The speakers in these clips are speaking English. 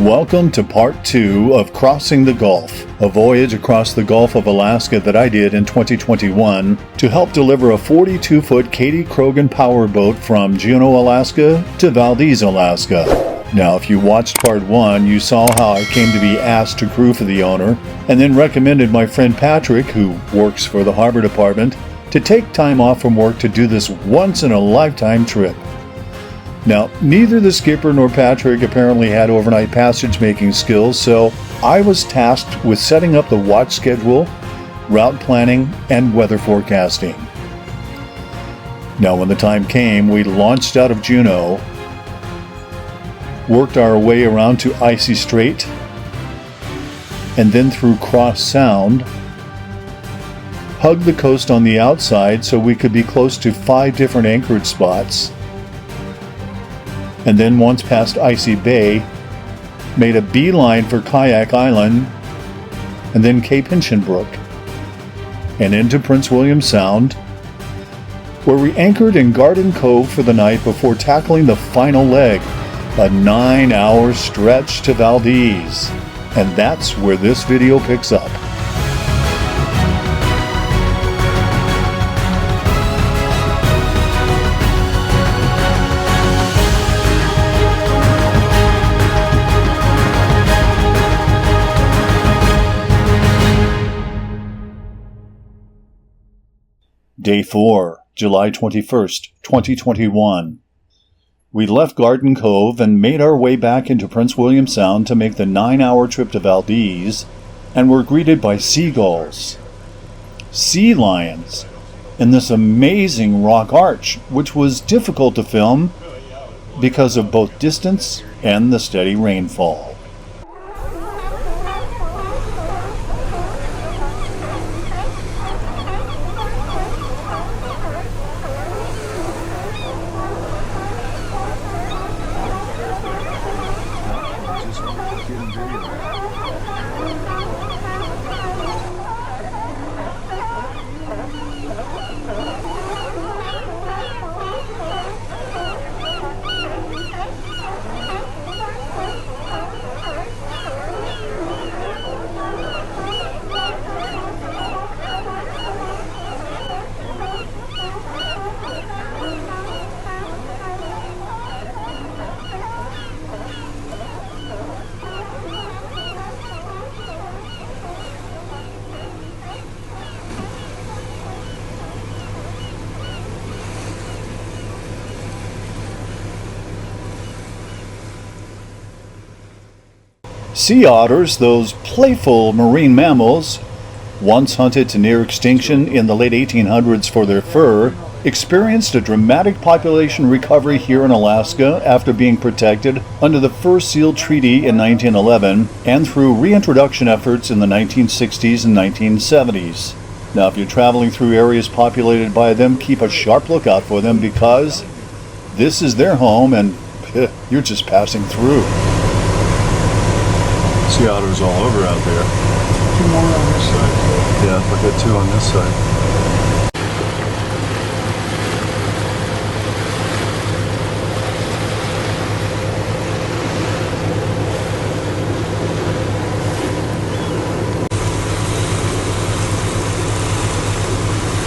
Welcome to part 2 of Crossing the Gulf, a voyage across the Gulf of Alaska that I did in 2021 to help deliver a 42-foot Kadey Krogen powerboat from Juneau, Alaska to Valdez, Alaska. Now, if you watched part 1, you saw how I came to be asked to crew for the owner, and then recommended my friend Patrick, who works for the Harbor Department, to take time off from work to do this once-in-a-lifetime trip. Now, neither the skipper nor Patrick apparently had overnight passage making skills, so I was tasked with setting up the watch schedule, route planning, and weather forecasting. Now, when the time came, we launched out of Juneau, worked our way around to Icy Strait, and then through Cross Sound, hugged the coast on the outside so we could be close to 5 different anchorage spots, and then once past Icy Bay, made a beeline for Kayak Island, and then Cape Hinchinbrook, and into Prince William Sound, where we anchored in Garden Cove for the night before tackling the final leg, a 9-hour stretch to Valdez. And that's where this video picks up. Day 4, July 21st, 2021. We left Garden Cove and made our way back into Prince William Sound to make the 9-hour trip to Valdez, and were greeted by seagulls, sea lions, and this amazing rock arch, which was difficult to film because of both distance and the steady rainfall. Sea otters, those playful marine mammals, once hunted to near extinction in the late 1800s for their fur, experienced a dramatic population recovery here in Alaska after being protected under the Fur Seal Treaty in 1911 and through reintroduction efforts in the 1960s and 1970s. Now, if you're traveling through areas populated by them, keep a sharp lookout for them because this is their home and you're just passing through. Sea otters all over out there. 2 more on this side. Yeah, look at 2 on this side.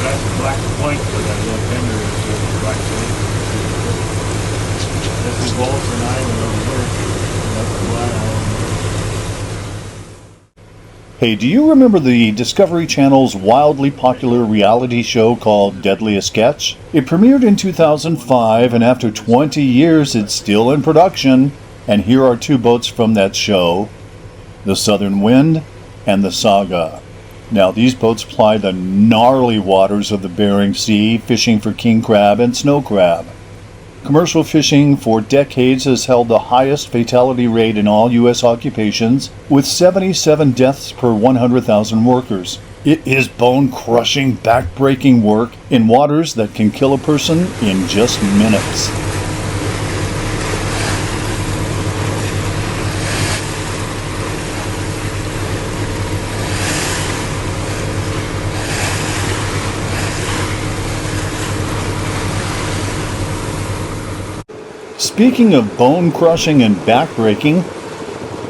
That's a black point where that little tender is right there. This is Bolton Island over here. That's the black island. Hey, do you remember the Discovery Channel's wildly popular reality show called Deadliest Catch? It premiered in 2005, and after 20 years it's still in production. And here are 2 boats from that show, the Southern Wind and the Saga. Now, these boats ply the gnarly waters of the Bering Sea, fishing for king crab and snow crab. Commercial fishing for decades has held the highest fatality rate in all U.S. occupations, with 77 deaths per 100,000 workers. It is bone-crushing, back-breaking work in waters that can kill a person in just minutes. Speaking of bone-crushing and back-breaking,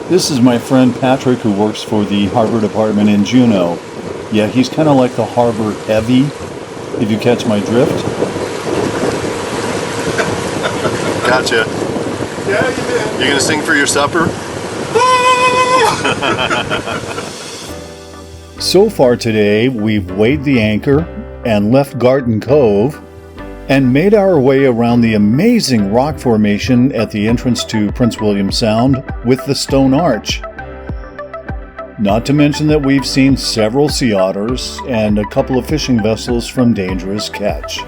This is my friend Patrick, who works for the harbor department in Juneau. Yeah, he's kind of like the harbor heavy, if you catch my drift. Gotcha. Yeah, you did. You gonna sing for your supper? So far today, we've weighed the anchor and left Garden Cove and made our way around the amazing rock formation at the entrance to Prince William Sound with the stone arch. Not to mention that we've seen several sea otters and a couple of fishing vessels from Dangerous Catch.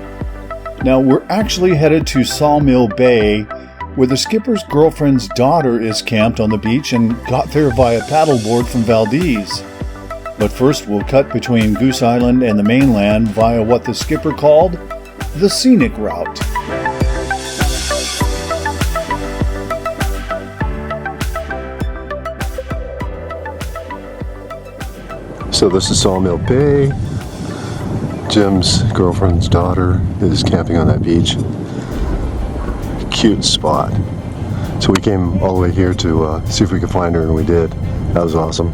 Now we're actually headed to Sawmill Bay, where the skipper's girlfriend's daughter is camped on the beach and got there via paddleboard from Valdez. But first we'll cut between Goose Island and the mainland via what the skipper called the scenic route. So this is Sawmill Bay. Jim's girlfriend's daughter is camping on that beach. Cute spot. So we came all the way here to see if we could find her, and we did. That was awesome.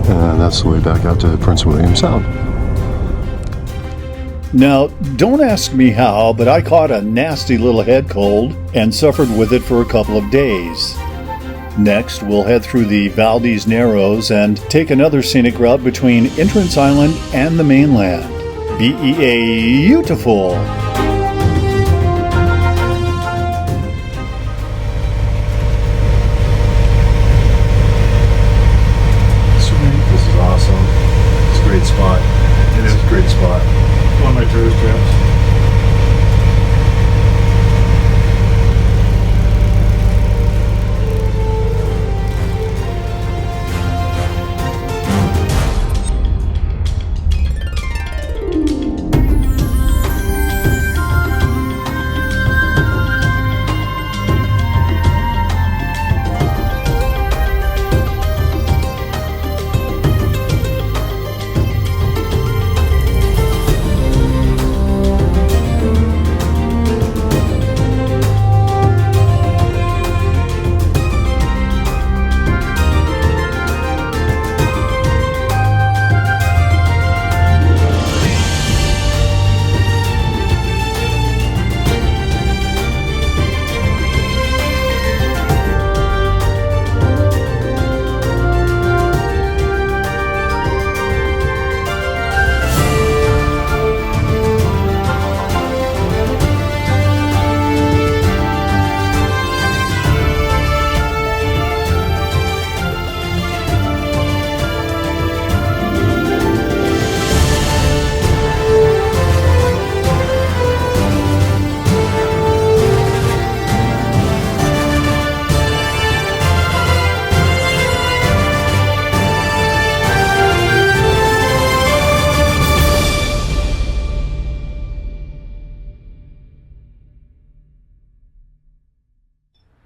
And that's the way back out to Prince William Sound. Now, don't ask me how, but I caught a nasty little head cold and suffered with it for a couple of days. Next, we'll head through the Valdez Narrows and take another scenic route between Entrance Island and the mainland. Beautiful! Sweet, this is awesome. It's a great spot. It is a great spot. One of my tourist traps.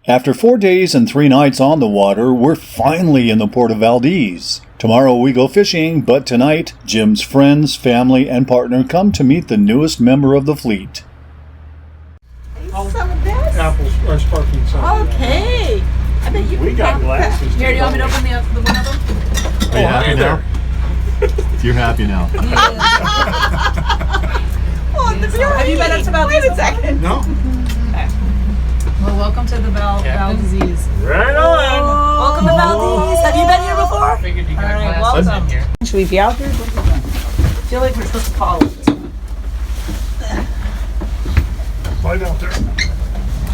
After 4 days and 3 nights on the water, we're finally in the port of Valdez. Tomorrow we go fishing, but tonight, Jim's friends, family, and partner come to meet the newest member of the fleet. Some of this? Apples or sparkling soda. Okay. I bet you We can got pop glasses. that. Here, do you want me to open the one of them? Are you happy now? You're happy now. Oh, the beer. Have you been up to Valdez? Wait a second. No? Well, welcome to the Valdez. Right on. Welcome to Valdez. Have you been here before? Figured you got All right, glasses welcome. in here. Should we be out here? What do you think? I feel like we're supposed to follow it. Slide out there.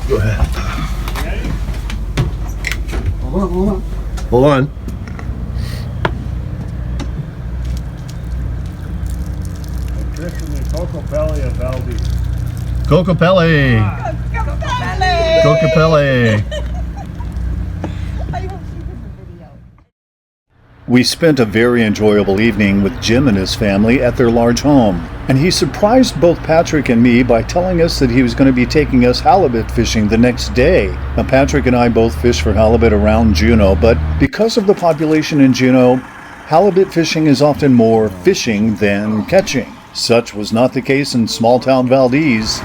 Go ahead. Okay. Hold on. Trick from the Coco Belly of Valdez. Cocopelli! Cocopelli! We spent a very enjoyable evening with Jim and his family at their large home, and he surprised both Patrick and me by telling us that he was going to be taking us halibut fishing the next day. Now, Patrick and I both fish for halibut around Juneau, but because of the population in Juneau, halibut fishing is often more fishing than catching. Such was not the case in small-town Valdez.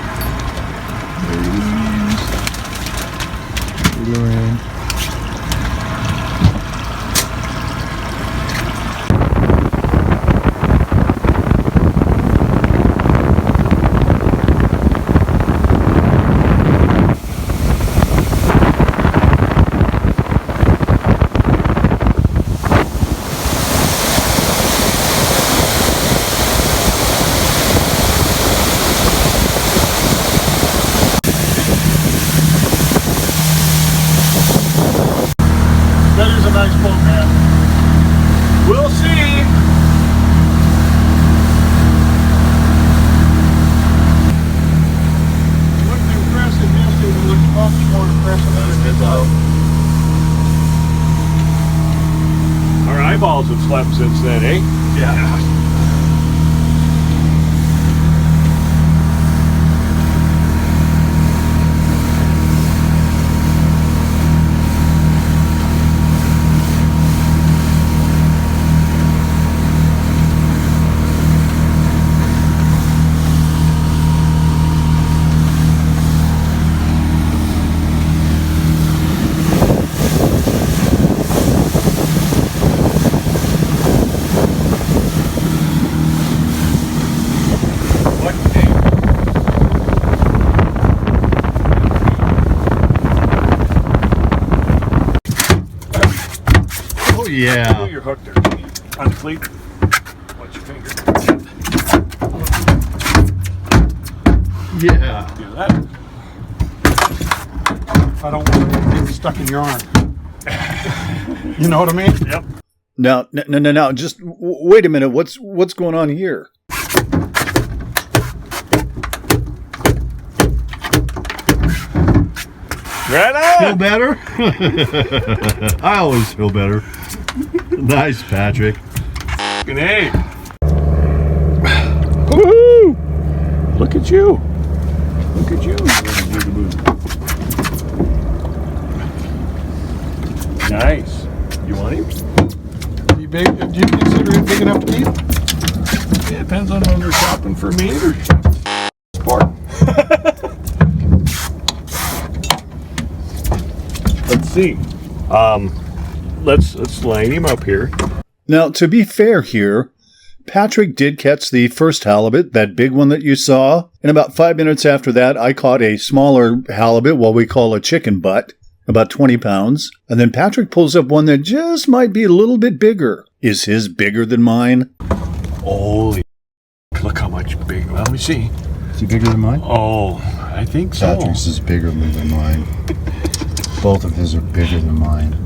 Our eyeballs have slept since then, eh? Yeah. Yeah. You're hooked there. On the cleat. Watch your finger. Yeah. Do that. I don't want to get stuck in your arm. You know what I mean? Yep. Now, just wait a minute. What's going on here? Right on. Feel better? I always feel better. Nice, Patrick. Hey. Woohoo! Look at you. Look at you. Nice. You want him? Do you consider it big enough to keep? Yeah, depends on whether they're shopping for meat or sport. Let's see. Let's line him up here. Now, to be fair here, Patrick did catch the first halibut, that big one that you saw. And about 5 minutes after that, I caught a smaller halibut, what we call a chicken butt, about 20 pounds. And then Patrick pulls up one that just might be a little bit bigger. Is his bigger than mine? Holy, look how much big. Well, let me see. Is he bigger than mine? Oh, I think so. Patrick's is bigger than mine. Both of his are bigger than mine.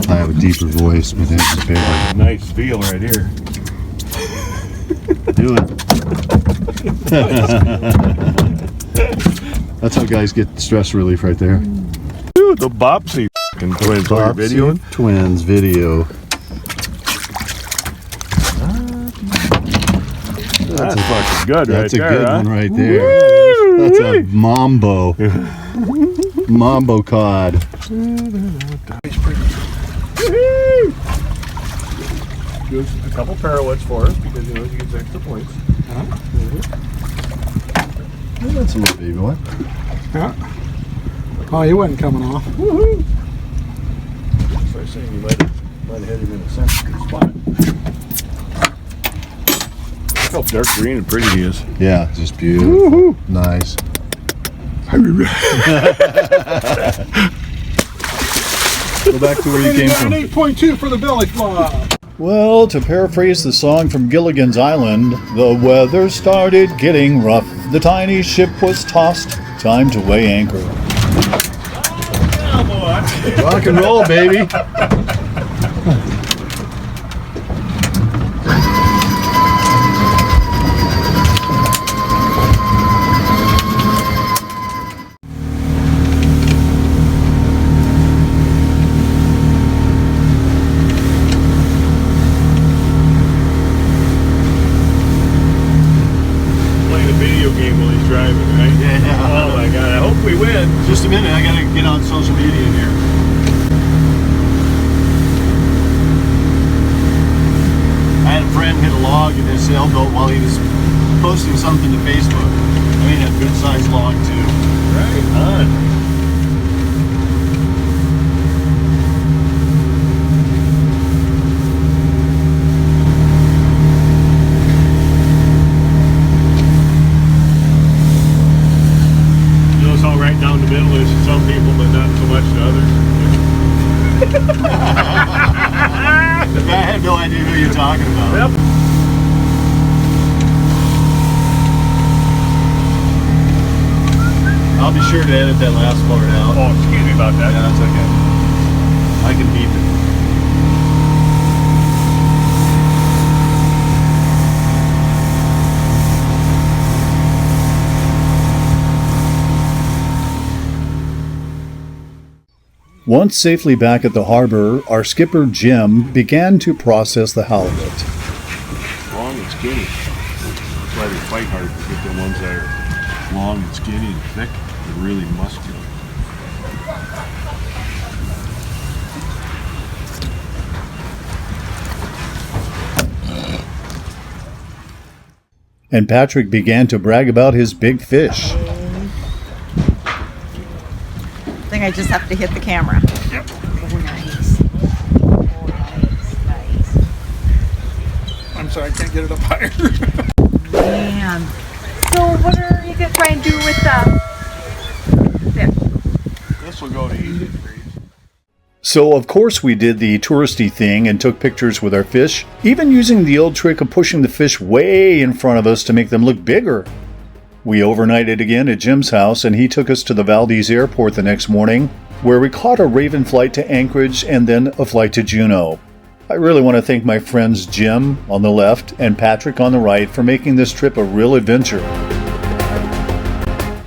I have a deeper voice, but his is bigger. Nice feel right here. Do it. That's how guys get stress relief right there. Dude, the Bopsy twins. Are videoing? Twins video. That's fucking good That's right a there, good huh? one right there. That's a mambo. Mambo cod. Do a couple parallels for us because he gets extra points. That's a little baby one. Yeah. Oh, he wasn't coming off. Woohoo! So I was saying you might have hit him in a sensitive spot. Look how dark green and pretty he is. Yeah, just beautiful. Nice. Go back to where you came from. 8.2 for the belly flop. Well, to paraphrase the song from Gilligan's Island, the weather started getting rough. The tiny ship was tossed. Time to weigh anchor. Rock and roll, baby. log in his sailboat while he was posting something to Facebook. I mean, a good sized log too. Right on. Notice how right down the middle is to some people, but not so much to others. I had no idea who you're talking about. Yep. I'll be sure to edit that last part out. Oh, excuse me about that. Yeah, that's okay. I can beep it. Once safely back at the harbor, our skipper Jim began to process the halibut. Long and skinny. That's why they fight hard to get the ones that are long and skinny and thick and really muscular. And Patrick began to brag about his big fish. I think I just have to hit the camera. Yep. Oh, nice. Oh, nice. I'm sorry, I can't get it up higher. Man. So what are you going to try and do with the This will go to 80 degrees. So of course we did the touristy thing and took pictures with our fish, even using the old trick of pushing the fish way in front of us to make them look bigger. We overnighted again at Jim's house and he took us to the Valdez airport the next morning, where we caught a Raven flight to Anchorage and then a flight to Juneau. I really want to thank my friends Jim on the left and Patrick on the right for making this trip a real adventure.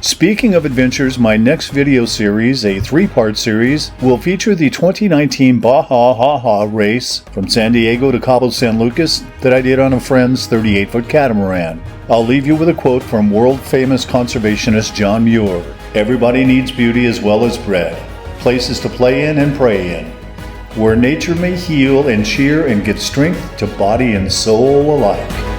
Speaking of adventures, my next video series, a 3-part series, will feature the 2019 Baja Ha Ha race from San Diego to Cabo San Lucas that I did on a friend's 38-foot catamaran. I'll leave you with a quote from world-famous conservationist John Muir. Everybody needs beauty as well as bread, places to play in and pray in, where nature may heal and cheer and give strength to body and soul alike.